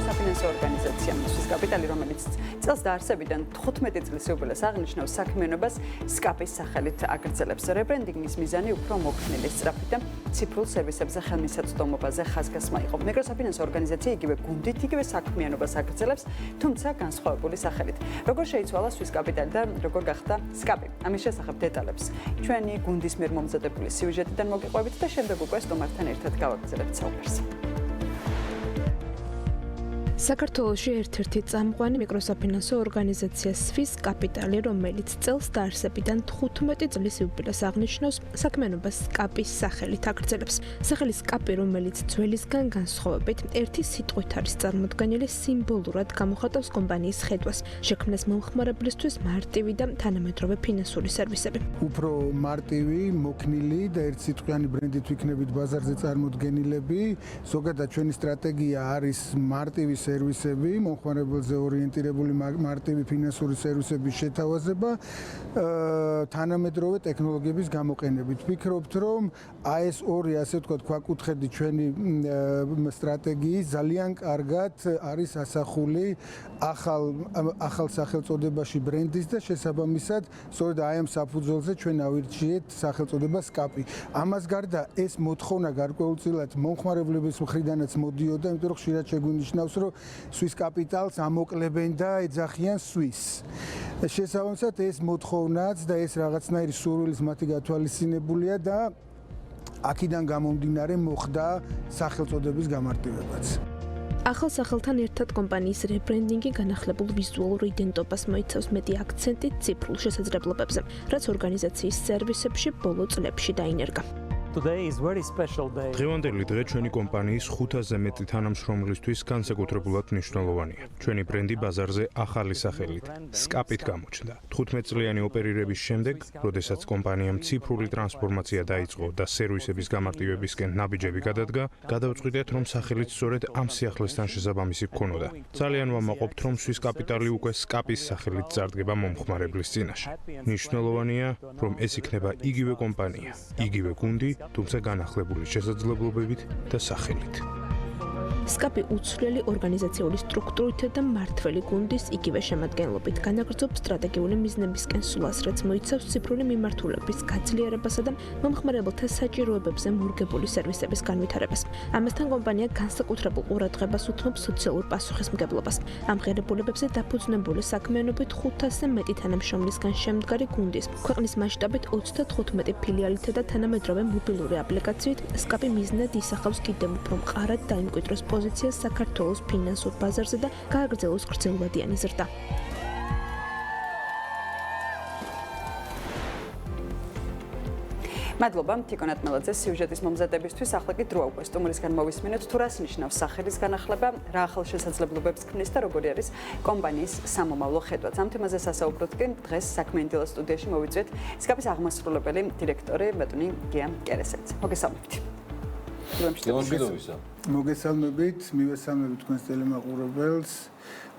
მიკროსაფინანსო ორგანიზაცია სვის კაპიტალი, რომელიც წელს დაარსებიდან 15 წლის იუბილეს აღნიშნავს საქმიანობას SCAP-ის სახელით აგრძელებს. რებრენდინგის მიზანი უფრო მოქნილი, სწრაფი და ციფრულ სერვისებზე ხელმისაწვდომობაზე ხაზგასმა იყო. მიკროსაფინანსო ორგანიზაცია იგივე გუნდით, იგივე საქმიანობას აგრძელებს, თუმცა განსხვავებული სახელით. როგორ შეიცვალა სვის კაპიტალი და როგორ გახდა SCAP? ამის შესახებ დეტალებს ჩვენი გუნდის მიერ მომზადებული სიუჟეტიდან მოგიყვებით და შემდეგ უკვე სტუმართან ერთად გავაგრძელებთ საუბარს. საქართველოში ერთ-ერთი წამყვანი მიკროსაფინანსო ორგანიზაცია სვის კაპიტალი, რომელიც წელს დაარსებიდან 15 წლის იუბილეს აღნიშნავს, საქმიანობას SCAP-ის სახელით აგრძელებს. სახელი SCAP, რომელიც ძველისგან განსხვავებით ერთი სიტყვით არის წარმოდგენილი, სიმბოლურად გამოხატავს კომპანიის ხედვას, შექმნას მომხმარებლისთვის მარტივი და თანამედროვე ფინანსური სერვისები. უფრო მარტივი, მოქნილი და ერთსიტყვიანი ბრენდით ვიქნებით ბაზარზე წარმოდგენილები. ზოგადად ჩვენი სტრატეგია არის მარტივი სერვისები, მომხმარებელზე ორიენტირებული მარტივი ფინანსური სერვისების შეთავაზება, თანამედროვე ტექნოლოგიების გამოყენებით. ვფიქრობთ, რომ ეს ორი, ასე ვთქვათ, ქვაკუთხედი ჩვენი სტრატეგიის ძალიან კარგად არის ასახული ახალ სახელწოდებაში ბრენდის და შესაბამისად, სწორედ აი ამ საფუძველზე ჩვენ ავირჩიეთ სახელწოდება SCAP. ამას გარდა ეს მოთხოვნა გარკვეულწილად მომხმარებლების მხრიდანაც მოდიოდა, იმიტომ რომ ხშირად შეგვინიშნავს, რომ სვის კაპიტალს ამოკლებენ და ეძახიან სვის. შესაბამისად ეს მოთხოვნაც და ეს რაღაცნაირი სურვილის მათი გათვალისწინებულია და აქედან გამომდინარე მოხდა სახელწოდების გამარტივებაც. ახალ სახელთან ერთად კომპანიის რებრენდინგი განახლებულ ვიზუალურ იდენტობას მოიცავს, მეტი აქცენტი ციფრულ შესაძლებლობებზე, რაც ორგანიზაციის სერვისებში ბოლო წლებში დაინერგა. დღევანდელი დღე ჩვენი კომპანიის 500-ზე მეტი თანამშრომლისთვის განსაკუთრებულად მნიშვნელოვანია. ჩვენი ბრენდი ბაზარზე ახალი სახელით SCAP-ით გამოჩნდა. 15 წლიანი ოპერირების შემდეგ, როდესაც კომპანიამ ციფრული ტრანსფორმაცია დაიწყო და სერვისების გამარტივებისკენ ნაბიჯები გადადგა, გადავწყვიტეთ, რომ სახელით სწორედ ამ სიახლესთან შესაბამისი გქონოდა. ძალიან ვამაყობთ, რომ სვის კაპიტალი უკვე SCAP-ის სახელით წარდგება მომხმარებლის წინაშე. მნიშვნელოვანია, რომ ეს იქნება იგივე კომპანია, იგივე გუნდი, თუმცა განახლებული შესაძლებლობებით და სახელით. SCAP უცვლელი ორგანიზაციული სტრუქტურით და მმართველი გუნდის იგივე შემადგენლობით განაგრძობს სტრატეგიული მიზნებისკენ სულას, რაც მოიცავს ციფრული მიმართულების გაძლიერებასა და მომხმარებელთა საჭიროებებზე მორგებული სერვისების განვითარებას. ამასთან კომპანია განსაკუთრებულ ყურადღებას უთმობს სოციალურ პასუხისმგებლობას. ამ ღირებულებებზე დაფუძნებული საქმიანობით 500-ზე მეტი თანამშრომლისგან შემდგარი გუნდის, ქვეყნის მასშტაბით 35 ფილიალითა და თანამედროვე მობილური აპლიკაციით SCAP მიზნად ისახავს კიდევ უფრო მყარად დაიმკვიდროს პოზიციას საქართველოს ფინანსურ ბაზარზე და გააგრძელოს გრძელვადიანი ზრდა. მადლობა თიკონ ატმელაძეს სიუჟეტის მომზადებისთვის. ახლა კი დროა უკვე სტუმრისგან მოვისმინოთ, თუ რას ნიშნავს სახელის განახლება, რა ახალ შესაძლებლობებს ქმნის და როგორი არის კომპანიის სამომავლო ხედვაც. ამ თემაზე სასაუბროთ კი დღეს საქმიანდილა სტუდიაში მოვიწვიეთ SCAP-ის აღმასრულებელი დირექტორი ბატონი გია კერესეძე. მოგესალმებით. მოგესალმებით, მივესალმებით თქვენს ტელემაყურებელს.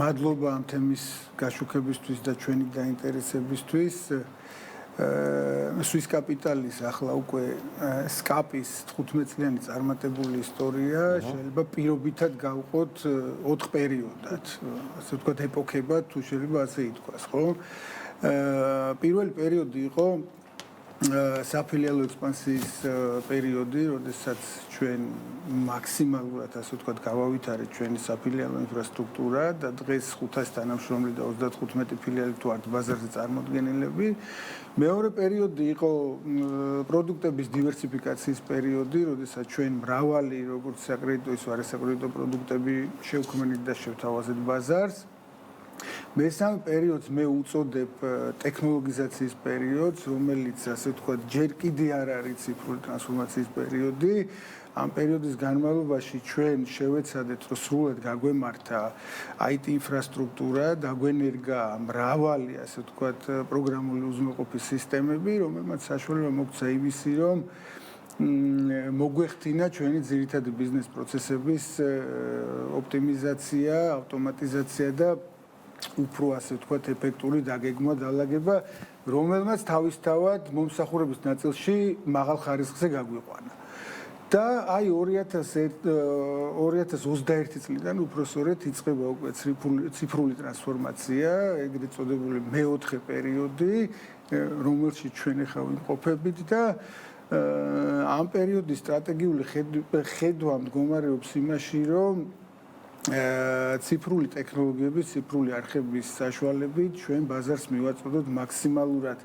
მადლობა ამ თემის გაშუქებისთვის და ჩვენი დაინტერესებისთვის. სვის კაპიტალის ახლა უკვე SCAP-ის 15 წლიანი წარმატებული ისტორია შეიძლება პირობითად გავყოთ 4 პერიოდად, ასე ვთქვათ, ეპოქებად, თუ შეიძლება ასე ითქვას, ხო? პირველი პერიოდი იყო საფილიალო ექსპანსიის პერიოდი, როდესაც ჩვენ მაქსიმალურად, ასე ვთქვათ, გავავითარეთ ჩვენი საფილიალო ინფრასტრუქტურა და დღეს 500 თანამშრომელი და 35 ფილიალი თუ ართ ბაზარზე წარმოდგენილები. მეორე პერიოდი იყო პროდუქტების დივერსიფიკაციის პერიოდი, როდესაც ჩვენ მრავალი როგორც საკრედიტო ისე არასაკრედიტო პროდუქტები შევქმნით და შევთავაზეთ ბაზარს. მესამე პერიოდს მე უწოდებ ტექნოლოგიზაციის პერიოდს, რომელიც ასე ვთქვათ, ჯერ კიდე არ არის ციფრული ტრანსფორმაციის პერიოდი. ამ პერიოდის განმავლობაში ჩვენ შევეცადეთ, რომ სრულად გაგვემართა IT ინფრასტრუქტურა, დაგვენერგა მრავალი, ასე ვთქვათ, პროგრამული უზრუნველყოფის სისტემები, რომელმაც საშუალება მოგცა იმისი, რომ მოგვეხთინა ჩვენი ძირითადი ბიზნეს პროცესების ოპტიმიზაცია, ავტომატიზაცია და უფრო ასე ვთქვათ, ეფექტური დაგეგმვა დალაგება, რომელმაც თავისთავად მომსახურების ნაწილში მაღალ ხარისხზე გაგვიყვანა. და აი 2021 წლიდან უпроსორეთ იწყება უკვე ციფრული ტრანსფორმაცია, ეგრეთ წოდებული მეოთხე პერიოდი, რომელშიც ჩვენ ახლა ვიმყოფებით და ამ პერიოდის სტრატეგიული ხედვა მდგომარეობს იმაში, რომ ციფრული ტექნოლოგიების, ციფრული არხების საშუალებით ჩვენ ბაზარს მივაწოდოთ მაქსიმალურად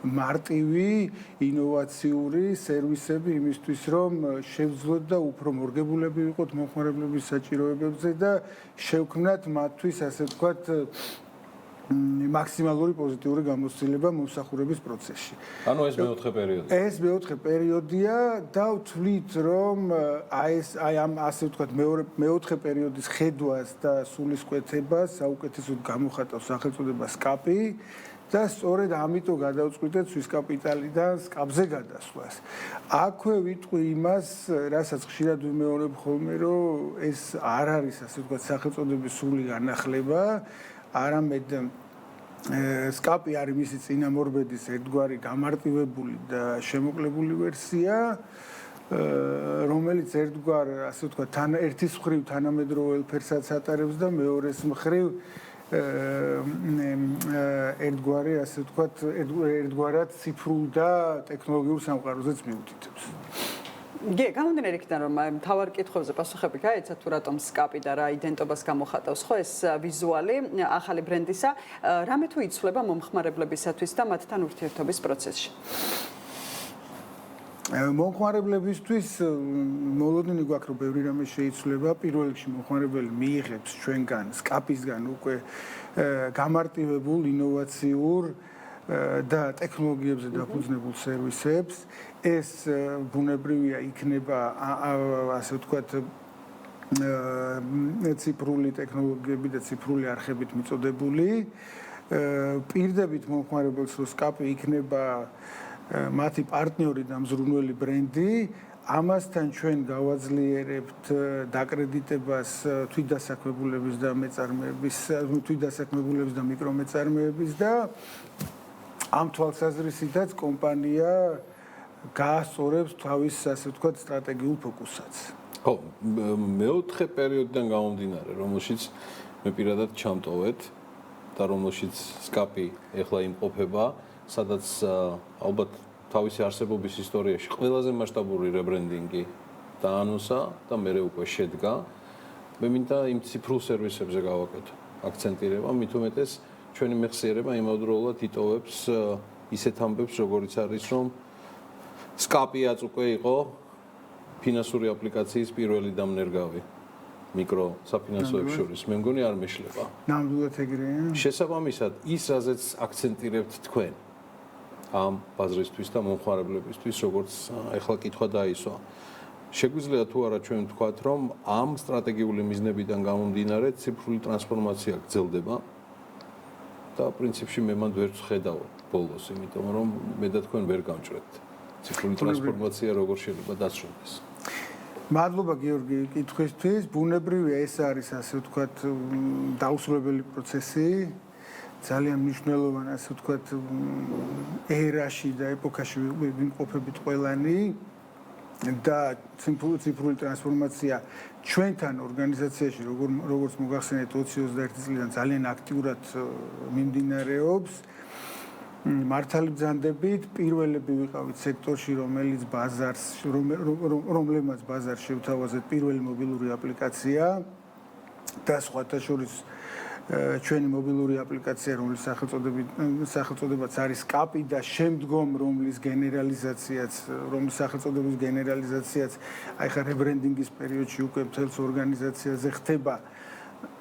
მარტივი, ინოვაციური სერვისები იმისთვის, რომ შევძლოთ და უფრო მორგებულები ვიყოთ მომხმარებლების საჭიროებებზე და შევქმნათ მათთვის, ასე ვთქვათ, მაქსიმალური პოზიტიური გამოცდილება მომსახურების პროცესში. ანუ ეს მეოთხე პერიოდია. ეს მეოთხე პერიოდია და ვთვლით, რომ აი ამ ასე ვთქვათ მეოთხე პერიოდის ხედვას და სულისკვეთებას საუკეთესოდ გამოხატავს სახელწოდება SCAP-ი და სწორედ ამიტომ გადავწყვიტეთ სვის კაპიტალიდან SCAP-ზე გადასვლას. აქვე ვიტყვი იმას, რასაც ხშირად ვიმეორებ ხოლმე, რომ ეს არ არის ასე ვთქვათ სახელწოდების სრული განახლება, არამედ SCAP-ი არის მისი წინამორბედის ერთგვარი გამარტივებული და შემოკლებული ვერსია, რომელიც ერთგვარ ასე ვთქვათ ერთის მხრივ თანამედროვე ველფერსაც ატარებს და მეორეს მხრივ ერთგვარი ასე ვთქვათ ერთგვარად ციფრულ და ტექნოლოგიურ სამყაროზეც მიუთითებს. გამომდინარე იქიდან, რომ მთავარ კითხვებზე პასუხები გაეცათ, თუ რატომ SCAP-ი და რა იდენტობას გამოხატავს, ხო ეს ვიზუალი ახალი ბრენდისა, რამე თუ იცვლება მომხმარებლებისათვის და მათთან ურთიერთობის პროცესში? მომხმარებლებისთვის მოლოდინი გვაქვს, რომ ბევრი რამე შეიცვლება. პირველ რიგში მომხმარებელი მიიღებს ჩვენგან SCAP-ისგან უკვე გამარტივებულ, ინოვაციურ და ტექნოლოგიებზე დაფუძნებულ სერვისებს. ეს ბუნებრივია იქნება ასე ვთქვათ ციფრული ტექნოლოგიები და ციფრული არხებით მიწოდებული. პირდებით მომხმარებელს რომ SCAP-ი იქნება მათი პარტნიორი და მზრუნველი ბრენდი, ამასთან ჩვენ გავაძლიერებთ დაკრედიტებას თვითდასაქმებულების და მეწარმეების, თვითდასაქმებულების და მიკრომეწარმეების და ამ თვალსაზრისითაც კომპანია გაასწორებს თავის ასე ვთქვათ სტრატეგიულ ფოკუსაც. ხო, მეოთხე პერიოდიდან გამომდინარე, რომელშიც მე პირადად ჩამტოვეთ და რომელშიც SCAP-ი ეხლა იმყოფება, სადაც ალბათ თავისი არსებობის ისტორიაში ყველაზე მასშტაბური რებრენდინგი დაანონსა და მერე უკვე შედგა. მე მინდა იმ ციფრულ სერვისებზე გავაკეთო აქცენტირება, მით უმეტეს ჩვენი მეხსიერება იმავდროულად იტოვებს ისეთ ამბებს, როგორიც არის, რომ SCAP-ი-აც უკვე იყო ფინანსური აპლიკაციის პირველი დამნერგავი მიკრო საფინანსოებს შორის. მე მგონი არ მეშლება. ნამდვილად ეგრეა. შესაბამისად, ის რაზეც აქცენტირებთ თქვენ ამ ბაზრისთვის და მომხმარებლებისთვის, როგორც ახლა კითხვა დაისვა. შეგვიძლია თუ არა ჩვენ ვთქვათ, რომ ამ სტრატეგიული მიზნებიდან გამომდინარე ციფრული ტრანსფორმაცია გრძელდება და პრინციპში მე მანდ ვერ ვხედავ ბოლოს, იმიტომ რომ მე და თქვენ ვერ გამჭრეთ. ციფრული ტრანსფორმაცია როგორ შეიძლება დასრულდეს. მადლობა გიორგი კითხვისთვის. ბუნებრივია ეს არის ასე ვთქვათ დაუსრულებელი პროცესი. ძალიან მნიშვნელოვანი ასე ვთქვათ ერაში და ეპოქაში ვიმყოფებით ყველანი და ციფრული ტრანსფორმაცია ჩვენთან ორგანიზაციაში როგორც მოგახსენეთ 2021 წლიდან ძალიან აქტიურად მიმდინარეობს. მართალი ბრძანდებით პირველები ვიყავით სექტორში, რომელმაც ბაზარს შევთავაზეთ პირველი მობილური აპლიკაცია და სხვათა შორის ჩვენი მობილური აპლიკაცია, რომლის სახელწოდებაც არის SCAP-ი და შემდგომ რომლის სახელწოდების გენერალიზაციაც აი ხა რებრენდინგის პერიოდში უკვე მთელს ორგანიზაციაზე ხდება,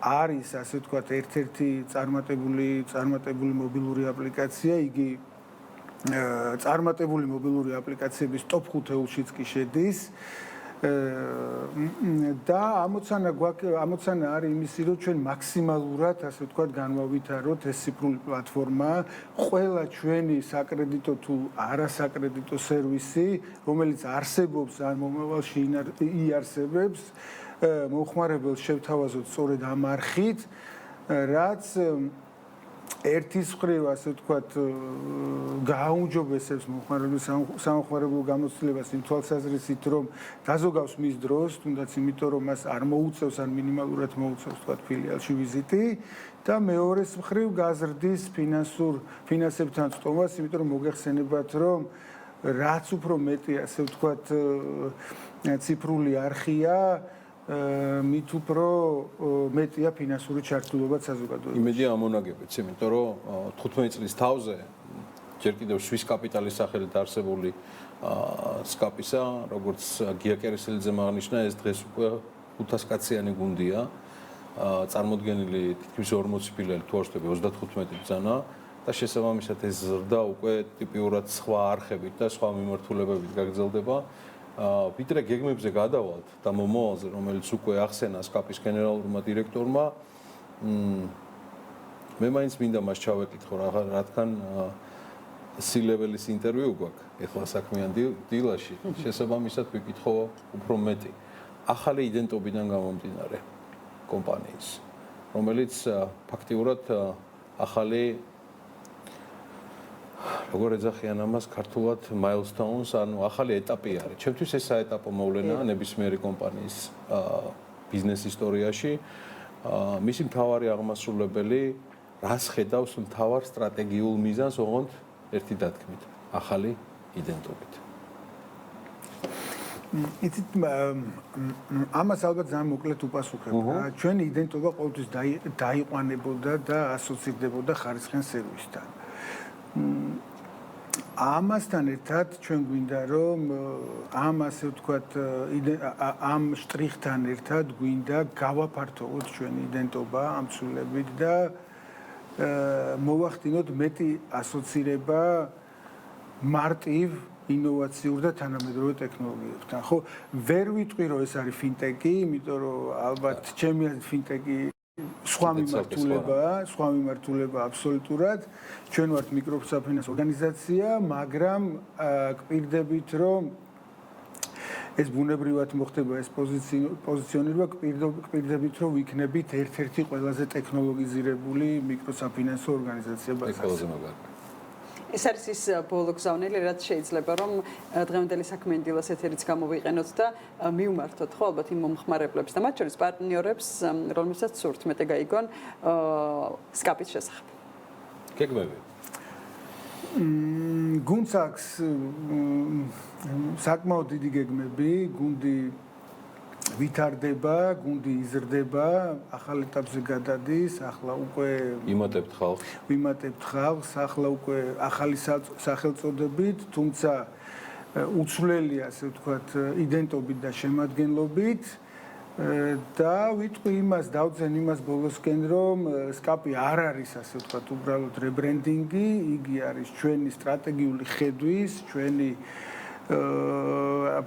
არის ასე ვთქვათ ერთ-ერთი წარმატებული მობილური აპლიკაცია. იგი წარმატებული მობილური აპლიკაციების ტოპ 5-ში კი შედის. და ამოცანა არის იმისი, რომ ჩვენ მაქსიმალურად ასე ვთქვათ განვავითაროთ ეს ციფრული პლატფორმა, ყველა ჩვენი საკრედიტო თუ არასაკრედიტო სერვისი, რომელიც არსებობს ან მომავალში იარსებებს, მომხმარებელს შევთავაზოთ სწორედ ამ არხით, რაც ერთის მხრივ ასე ვთქვათ გააუმჯობესებს სამხმარებლო გამოცდილებას იმ თვალსაზრისით, რომ დაზოგავს მის დროს, თუნდაც იმიტომ, რომ მას არ მოუწევს ან მინიმალურად მოუწევს ვთქვათ ფილიალში ვიზიტი და მეორეს მხრივ გაზრდის ფინანსებთან წტომას, იმიტომ რომ მოგეხსენებათ, რომ რაც უფრო მეტი ასე ვთქვათ ციფრული არხია, მით უფრო მეტია ფინანსური ჩართულობა საზოგადოებაში. იმედია ამონაგებიც, იმიტომ რომ 15 წლის თავზე ჯერ კიდევ სვის კაპიტალის სახელით არსებული სკაპისა, როგორც გია კერესელიძემ აღნიშნა, ეს დღეს უკვე 500 კაციანი გუნდია, წარმოდგენილი თითქმის 40 ფილიალი თუ არ ვშტები 35 ბრძანა და შესაბამისად ეს ზრდა უკვე ტიპიურად სხვა არხებით და სხვა მიმართულებებით გაგრძელდება. ვიდრე გეგმებზე გადავალთ და მომავალზე, რომელიც უკვე ახსენა სკაპის გენერალურმა დირექტორმა, მე მაინც მინდა მას ჩავეკითხო, რადგან C-level-ის ინტერვიუ გვაქვს ეხლა საქმიან დილაში, შესაბამისად ვიკითხო უფრო მეტი ახალი იდენტობიდან გამომდინარე კომპანიის, რომელიც ფაქტიურად ახალი როგორ ეძახიან ამას ქართულად milestones, ანუ ახალი ეტაპი არის. ჩემთვის ეს საეტაპო მოვლენაა ნებისმიერი კომპანიის ბიზნეს ისტორიაში. მისი მთავარი აღმასრულებელი რას ხედავს მთავარ სტრატეგიულ მიზანს, ოღონდ ერთი დათქმით, ახალი იდენტობით. იცით, ამას ალბათ ძალიან მოკლედ უპასუხებ. ჩვენი იდენტობა ყოველთვის დაიყვანებოდა და ასოცირდებოდა ხარისხიან სერვისთან. ამასთან ერთად ჩვენ გვინდა რომ ამ ასე ვთქვათ ამ შტრიხთან ერთად გვინდა გავაფართოვოთ ჩვენი იდენტობა ამ ცვლილებით და მოვახდინოთ მეტი ასოცირება მარტივ ინოვაციურ და თანამედროვე ტექნოლოგიებთან. ხო, ვერ ვიტყვი რომ ეს არის ფინტეკი, იმიტომ რომ ალბათ ჩემი აზრით ფინტეკი სხვა მიმართულება აბსოლუტურად. ჩვენ ვართ მიკროფინანსო ორგანიზაცია, მაგრამ გვპირდებით, რომ ეს ბუნებრივად მოხდება ეს პოზიციონირება, გვპირდებით, რომ ვიქნებით ერთ-ერთი ყველაზე ტექნოლოგიზირებული მიკროფინანსო ორგანიზაცია ბაზარზე. ეს არის ის ბოლო გზავნილი, რაც შეიძლება რომ დღევანდელი საქმიანი დილას ეთერიც გამოვიყენოთ და მივმართოთ ხო ალბათ იმ მომხმარებლებს და მათ შორის პარტნიორებს, რომელსაც სურთ მეტი გაიგონ სკაპის შესახებ. გეგმები. გუნდს აქვს საკმაოდ დიდი გეგმები, გუნდი ვითარდება, გუნდი იზრდება, ახალ ეტაპზე გადადის, ახლა უკვე ვიმატებთ ხალხს, ახლა უკვე ახალი სახელწოდებით, თუმცა უცვლელი ასე ვთქვათ იდენტობით და შემადგენლობით და ვიტყვი იმას, დავძენ იმას ბოლოსკენ, რომ სკაპი არ არის ასე ვთქვათ უბრალოდ რებრენდინგი, იგი არის ჩვენი სტრატეგიული ხედვის, ჩვენი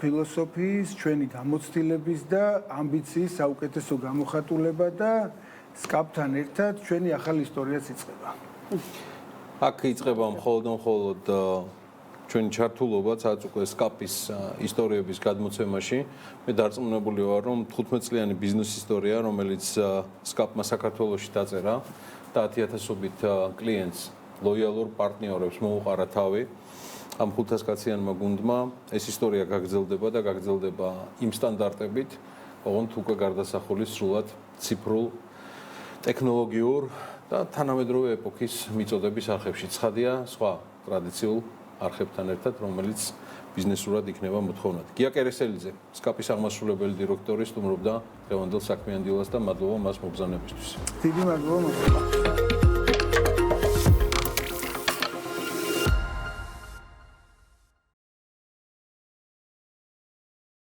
ფილოსოფიის, ჩვენი გამოცდილების და ამბიციის საუკეთესო გამოხატულება და სკაპთან ერთად ჩვენი ახალი ისტორიაც იწყება. აქ იწყება მხოლოდ ჩვენი ჩართულობაც უკვე სკაპის ისტორიების გადმოცემაში. მე დარწმუნებული ვარ, რომ 15 წლიანი ბიზნეს ისტორია, რომელიც სკაპმა საქართველოში დაწერა და 10,000-ობით კლიენტს, ლოიალურ პარტნიორებს მოუყარა თავი. ამ 500 კაციანმა გუნდმა ეს ისტორია გაგრძელდება და გაგრძელდება იმ სტანდარტებით, ოღონდ უკვე გარდასახული სრულად ციფრულ, ტექნოლოგიურ და თანამედროვე ეპოქის მიწოდების არხებში. ცხადია, სხვა ტრადიციულ არხებთან ერთად, რომელიც ბიზნესურად იქნება მოთხოვნად. გია კერესელიძე, სკაპის აღმასრულებელი დირექტორი, სტუმრობდა დღევანდელ საქმიან დილას და მადლობა მას მობრძანებისთვის. დიდი მადლობა.